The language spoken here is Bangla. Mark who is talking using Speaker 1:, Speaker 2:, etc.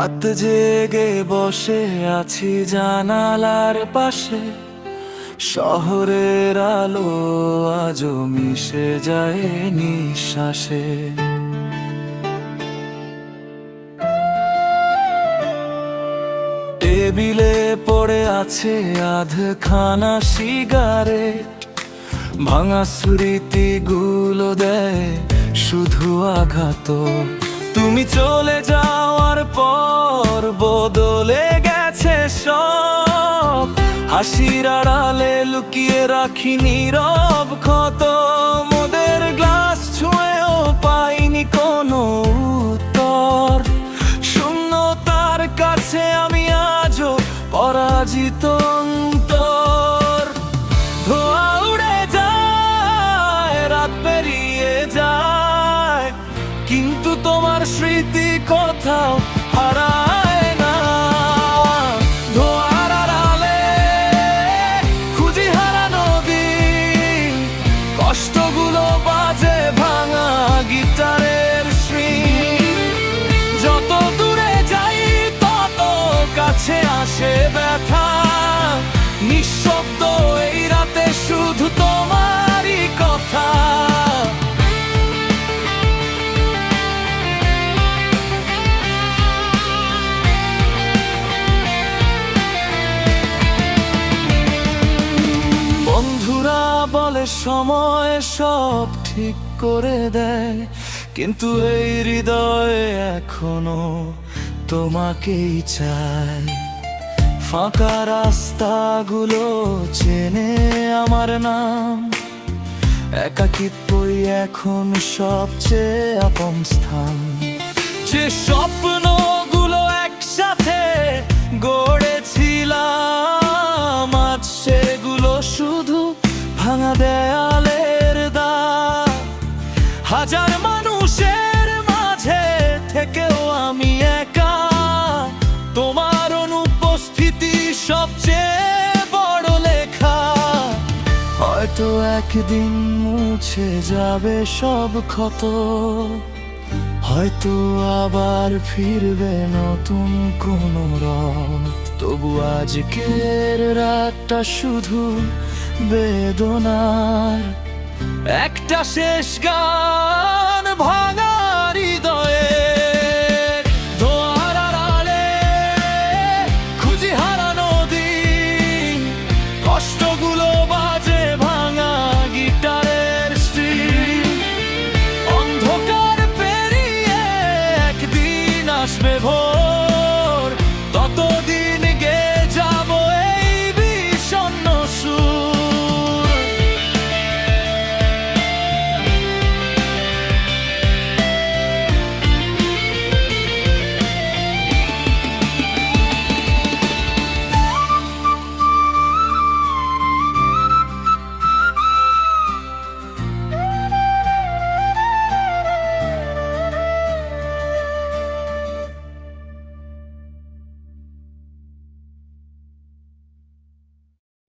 Speaker 1: রাত জেগে বসে আছি জানালার পাশে, শহরের আলো আজও মিশে যায় নিঃশ্বাসে। টেবিলে পড়ে আছে আধখানা সিগারেট, ভাঙা স্মৃতিগুলো দেয় শুধু আঘাত। তুমি চলে যাওয়ার পর বদলে গেছে সব, হাসির আড়ালে লুকিয়ে রাখি নীরব ক্ষত। মোদের গ্লাস ছুঁয়েও পাইনি কোনো উত্তর, শূন্যতার কাছে আমি আজও পরাজিত অন্তর। ধোঁয়া উড়ে যায়, রাত পেরিয়ে যায়, কিন্তু তোমার স্মৃতি কোথাও হারায় না। ধোঁয়ার আড়ালে খুঁজি হারানো দিন, কষ্টগুলো বাজে ভাঙা গিটারের স্ট্রিং। যত দূরে যাই তত কাছে আসে ব্যথা, নিঃশব্দ এই রাতে শুধু তোমারই কথা। বন্ধুরা বলে সময় সব ঠিক করে দেয়, কিন্তু এই হৃদয়ে এখনো তোমাকেই চাই। ফাঁকা রাস্তাগুলো চেনে আমার নাম, একাকিত্বই এখন সবচেয়ে আপন স্থান। যে স্বপ্নগুলো একসাথে গড়েছিলাম, আজ সেগুলো শুধু ভাঙা দেয়ালের দাগ। হাজার মানুষের মাঝে থেকেও আমি একা, তোমার অনুপস্থিতি সবচেয়ে বড় লেখা। হয়তো একদিন মুছে যাবে সব ক্ষত, হয়তো আবার ফিরবে নতুন কোনো রঙ। তবু আজকের রাতটা শুধু বেদনার একটা শেষ গান ভাঙা।